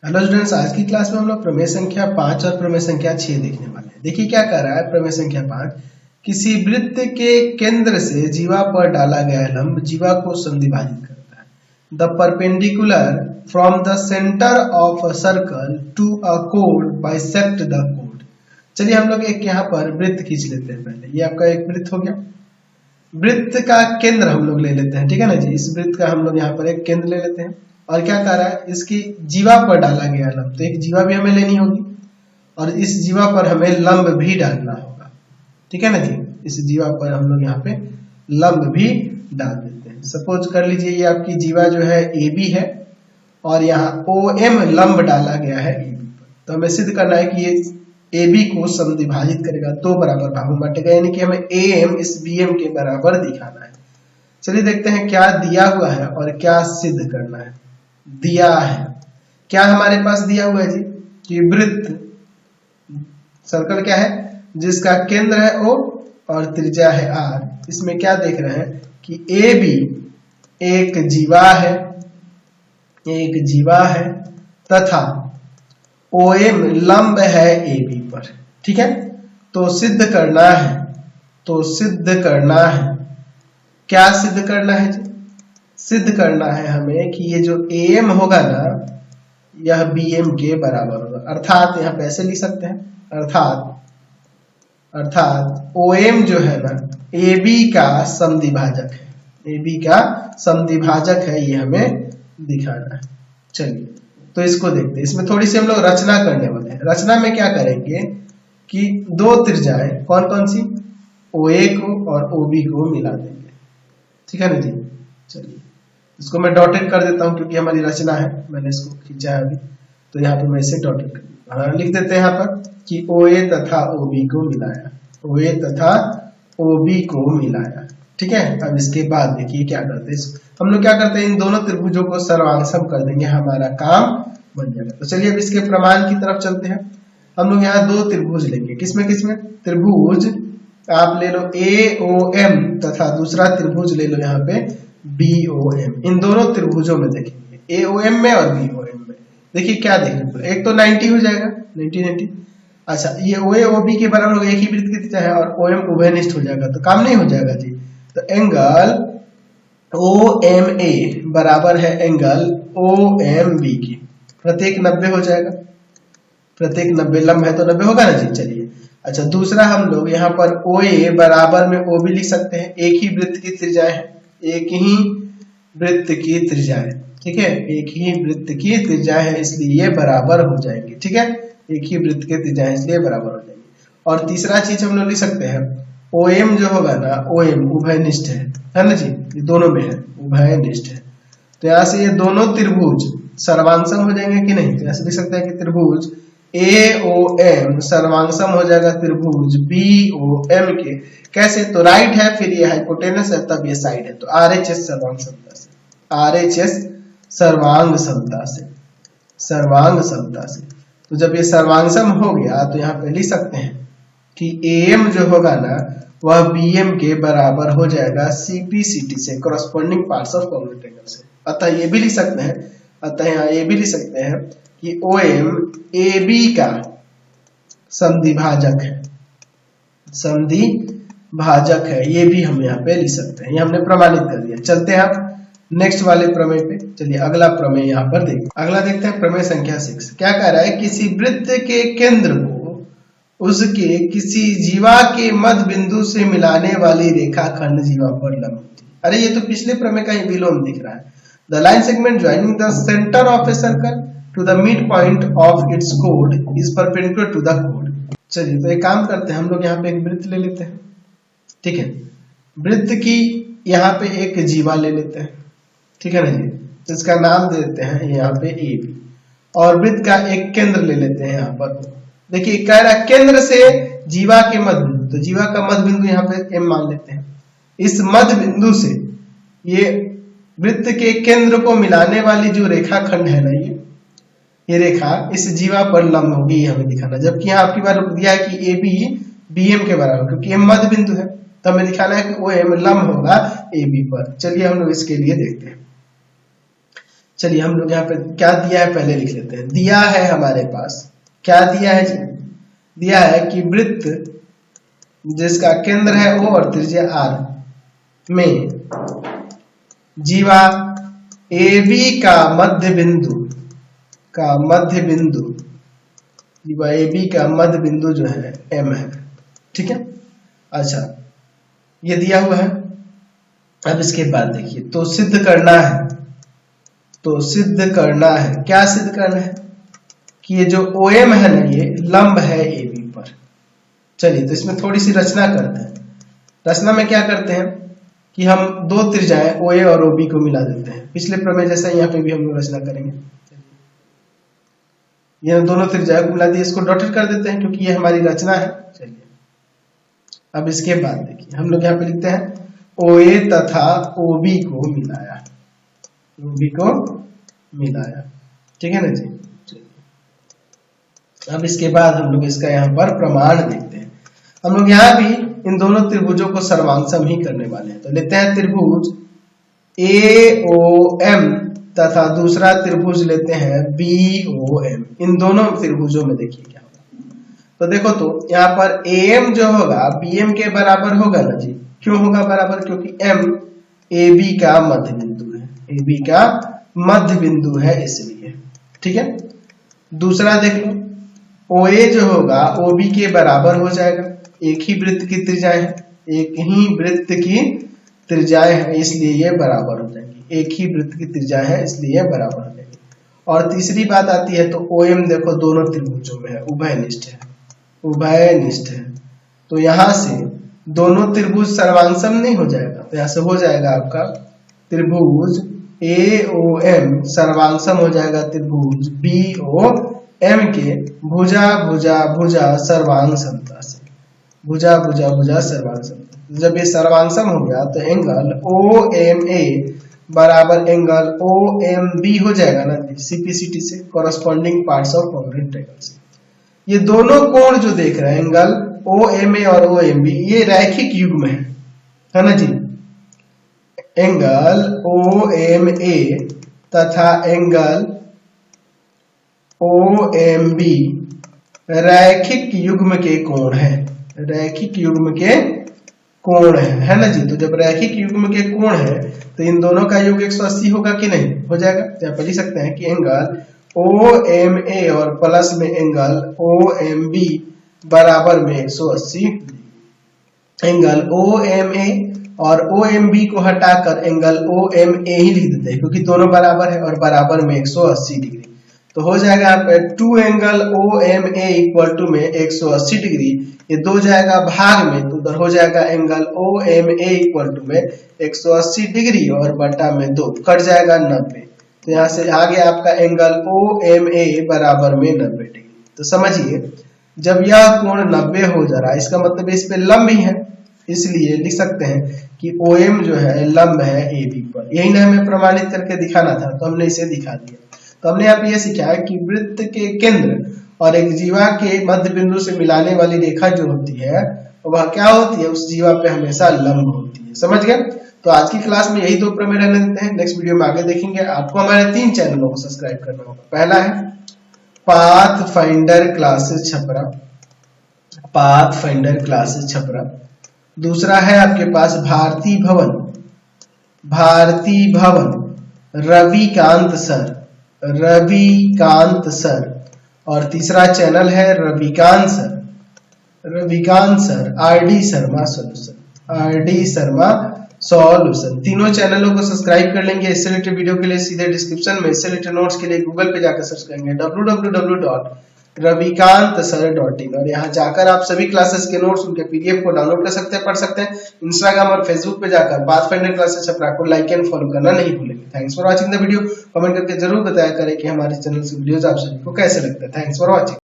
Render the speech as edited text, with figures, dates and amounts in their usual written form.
Hello students, आज की class में हम लोग प्रमेय संख्या 5 और प्रमेय संख्या 6 देखने वाले हैं। देखिए क्या कर रहा है प्रमेय संख्या 5। किसी वृत्त के केंद्र से जीवा पर डाला गया लंब जीवा को समद्विभाजित करता है। The perpendicular from the centre of a circle to a code bisect the code. चलिए हम लोग एक यहाँ पर वृत्त खींच लेते हैं। पहले ये आपका एक वृत्त हो गया। वृत्त का केंद्र हम लोग ले लेते हैं, ठीक है ना जी। इस वृत्त का हम लोग यहाँ पर एक केंद्र ले लेते हैं और क्या कर रहा है, इसकी जीवा पर डाला गया लंब, तो एक जीवा भी हमें लेनी होगी और इस जीवा पर हमें लंब भी डालना होगा, ठीक है ना जी। इस जीवा पर हम लोग यहाँ पे लंब भी डाल देते हैं। सपोज कर लीजिए ये आपकी जीवा जो है ए बी है और यहाँ ओ एम लंब डाला गया है ए बी पर। तो हमें सिद्ध करना है कि ये ए बी को समद्विभाजित करेगा, दो बराबर भागों में बांटेगा, यानी कि हमें ए एम इस बी एम के बराबर दिखाना है। चलिए देखते हैं क्या दिया हुआ है और क्या सिद्ध करना है। दिया है क्या हमारे पास दिया हुआ है जी कि वृत्त सर्कल क्या है जिसका केंद्र है O और त्रिज्या है R। इसमें क्या देख रहे हैं कि ए बी एक जीवा है तथा OM लंब है ए बी पर, ठीक है। तो सिद्ध करना है क्या सिद्ध करना है जी? सिद्ध करना है हमें कि ये जो AM होगा ना यह BM के बराबर होगा। अर्थात यहाँ पे ऐसे लिख सकते हैं, अर्थात OM जो है ना AB का समद्विभाजक है, AB का समद्विभाजक है, ये हमें दिखाना है। चलिए तो इसको देखते हैं। इसमें थोड़ी सी हम लोग रचना करने वाले हैं। रचना में क्या करेंगे कि दो त्रिज्याएं कौन कौन सी OA को और OB को मिला देंगे, ठीक है ना जी। चलिए इसको मैं डॉटेड कर देता हूं क्योंकि हमारी रचना है, मैंने इसको खींचा है अभी, तो यहाँ पे मैं इसे डॉटेड कर देता हूं। लिख देते हैं यहाँ पर कि OA तथा OB को मिलाया, ठीक है। अब इसके बाद देखिए क्या करते हैं, हम लोग क्या करते हैं इन दोनों त्रिभुजों को सर्वांगसम कर देंगे, हमारा काम बन जाएगा। तो चलिए अब इसके प्रमाण की तरफ चलते हैं। हम लोग यहाँ दो त्रिभुज लेंगे, किसमें त्रिभुज आप ले लो AOM तथा दूसरा त्रिभुज ले लो यहाँ पे BOM। इन दोनों त्रिभुजों में देखेंगे AOM में और BOM में। देखिए क्या देखेंगे, एक तो 90 हो जाएगा, 90। अच्छा ये OA OB के बराबर होगा, एक ही वृत्त की त्रिज्या है और OM उभयनिष्ठ हो जाएगा, तो काम नहीं हो जाएगा जी। तो एंगल OMA बराबर है एंगल OMB की, प्रत्येक 90 हो जाएगा, प्रत्येक 90 लंब है तो 90 होगा ना जी। चलिए अच्छा दूसरा हम लोग यहाँ पर OA बराबर में OB लिख सकते हैं। एक ही वृत्त की त्रिज्या है, ठीक है, एक ही वृत्त की त्रिज्या है इसलिए ये बराबर हो जाएंगे, ठीक है। एक ही वृत्त की त्रिज्या है इसलिए बराबर हो जाएंगे। और तीसरा चीज हम लोग लिख सकते हैं OM जो होगा ना OM उभयनिष्ठ है ना जी, ये दोनों में है, उभयनिष्ठ है। तो यहाँ से ये दोनों त्रिभुज सर्वांगसम हो जाएंगे कि नहीं। तो ऐसे लिख सकते हैं कि त्रिभुज AOM सर्वांगसम हो जाएगा त्रिभुज BOM के। कैसे, तो राइट है फिर ये हाइपोटेनस है तब ये साइड है, तो RHS सर्वांग समता से। तो जब ये सर्वांगसम हो गया तो यहाँ पे लिख सकते हैं कि AM जो होगा ना वह BM के बराबर हो जाएगा CPCT से, corresponding parts of convex angle से। अतः ये भी लिख सकते हैं कि OM AB का समद्विभाजक है, ये भी हम यहाँ पे लिख सकते हैं। ये हमने प्रमाणित कर दिया। चलते हैं आप नेक्स्ट वाले प्रमेय पे। चलिए अगला प्रमेय यहाँ पर देखते हैं प्रमेय संख्या 6। क्या कह रहा है, किसी वृत्त के केंद्र को उसके किसी जीवा के मध्य बिंदु से मिलाने वाली रेखाखंड जीवा पर लंब होती है। अरे ये तो पिछले प्रमेय का ही विलोम दिख रहा है। The line segment joining the centre of a circle to the mid point of its code is perpendicular to the code. चलिए तो एक काम करते हैं, हम लोग यहाँ पे एक वृत्त ले लेते हैं, ठीक है। वृत्त की यहाँ पे एक जीवा ले लेते हैं, ठीक है ना जी। तो इसका नाम दे देते हैं यहाँ पे AB और वृत्त का एक केंद्र ले लेते हैं यहाँ पर। देखिए कह रहा है केंद्र से जीवा के मध्य बिंदु, तो जीवा का मध्य बिंदु यहाँ पे M मान लेते हैं। इस मध्य बिंदु से ये वृत्त के केंद्र को मिलाने वाली जो रेखाखंड है ना ये रेखा इस जीवा पर लंब होगी, ये हमें दिखाना। जबकि यहाँ आपकी बार दिया है कि AB BM के बराबर, क्योंकि M मध्य बिंदु है तो हमें दिखाना है कि OM लंब होगा AB पर। चलिए हम लोग इसके लिए देखते हैं। चलिए हम लोग यहाँ पे क्या दिया है पहले लिख लेते हैं। दिया है हमारे पास, क्या दिया है जी, दिया है कि वृत्त जिसका केंद्र है O और त्रिज्या R में जीवा AB का मध्य बिंदु जीवा AB का मध्य बिंदु जो है M है, ठीक है। अच्छा ये दिया हुआ है। अब इसके बाद देखिए, तो सिद्ध करना है, क्या सिद्ध करना है कि ये जो OM है ना, ये लंब है AB पर। चलिए तो इसमें थोड़ी सी रचना करते हैं। रचना में क्या करते हैं कि हम दो त्रिज्याएं OA और OB को मिला देते हैं। पिछले प्रमेय जैसा यहाँ पे भी हम लोग रचना करेंगे। ये दोनों त्रिज्याएं को मिला दिए, इसको डॉटेड कर देते हैं क्योंकि ये हमारी रचना है। चलिए अब इसके बाद देखिए हम लोग यहाँ पे लिखते हैं OA तथा OB को मिलाया, ठीक है ना जी। अब इसके बाद हम लोग इसका यहाँ पर प्रमाण देखते हैं। हम लोग यहाँ भी इन दोनों त्रिभुजों को सर्वांगसम ही करने वाले हैं। तो लेते हैं त्रिभुज AOM तथा दूसरा त्रिभुज लेते हैं BOM। इन दोनों त्रिभुजों में देखिए क्या होगा। तो देखो तो यहाँ पर AM जो होगा BM के बराबर होगा ना जी। क्यों होगा बराबर? क्योंकि M AB का मध्य बिंदु है, इसलिए, ठीक है। दूसरा देख लो, OA जो होगा OB के बराबर हो जाएगा। एक ही वृत्त की त्रिज्याएं हैं, इसलिए ये बराबर हो जाएंगी। एक ही वृत्त की त्रिज्या है इसलिए ये बराबर हो जाएगी। और तीसरी बात आती है तो OM देखो दोनों त्रिभुजों में है, उभयनिष्ठ है। तो यहां से दोनों त्रिभुज सर्वांगसम नहीं हो जाएगा, तो यहां से हो जाएगा आपका त्रिभुज AOM सर्वांगसम हो जाएगा त्रिभुज BOM के भुजा सर्वांग समता से। भुजा सर्वांग समता। जब ये सर्वांगसम हो गया तो एंगल OMA बराबर एंगल OMB हो जाएगा ना CPCT से, corresponding parts of congruent triangle से। ये दोनों कोण जो देख रहे हैं एंगल OMA और OMB, ये रैखिक युग्म है ना जी। एंगल OMA तथा एंगल OMB रैखिक युग्म के कोण है, है ना जी। तो जब रैखिक युग्म के कोण है तो इन दोनों का योग 180 होगा कि नहीं? हो जाएगा। तो यहाँ पर लिख सकते हैं कि एंगल OMA और प्लस में एंगल OMB बराबर में 180। एंगल OMA और OMB को हटाकर एंगल OMA ही लिख देते हैं क्योंकि दोनों बराबर है और बराबर में 180 डिग्री। तो हो जाएगा यहाँ पे 2 एंगल OMA इक्वल टू में 180 डिग्री। ये 2 जाएगा भाग में तो उधर हो जाएगा एंगल OMA इक्वल टू में 180 डिग्री और बटा में 2 कट जाएगा 90। तो यहाँ से आगे आपका एंगल OMA बराबर में 90 डिग्री। तो समझिए जब यह कोण 90 हो जा रहा है इसका मतलब इस पे लंब ही है, इसलिए लिख सकते हैं कि OM जो है लंब है AB पर। यही ना हमें प्रमाणित करके दिखाना था, तो हमने इसे दिखा दिया। तो हमने यहाँ पे ये सीखा है कि वृत्त के केंद्र और एक जीवा के मध्य बिंदु से मिलाने वाली रेखा जो होती है वह क्या होती है? उस जीवा पे हमेशा लंब होती है। समझ गए? तो आज की क्लास में यही 2 प्रमेय रहने देते हैं। नेक्स्ट वीडियो में आगे देखेंगे। आपको हमारे 3 चैनलों को सब्सक्राइब करना होगा। पहला है पाथफाइंडर क्लासेस छपरा। दूसरा है आपके पास भारती भवन रविकांत सर। और तीसरा चैनल है Ravikant sir RD Sharma solution. तीनों चैनलों को सब्सक्राइब कर लेंगे। इससे रिलेटेड वीडियो के लिए सीधे डिस्क्रिप्शन में, इससे रिलेटेड नोट्स के लिए गूगल पे जाकर सर्च करेंगे www.ravikantsir.in और यहाँ जाकर आप सभी क्लासेस के नोट्स उनके PDF को डाउनलोड कर सकते हैं, पढ़ सकते हैं। इंस्टाग्राम और फेसबुक पे जाकर पाथफाइंडर क्लासेस छपरा को लाइक एंड फॉलो करना नहीं भूलेंगे। Thanks for watching the video. Comment करके जरूर बताया करें कि हमारे चैनल से वीडियोस आप सभी को कैसे लगते हैं। Thanks for watching.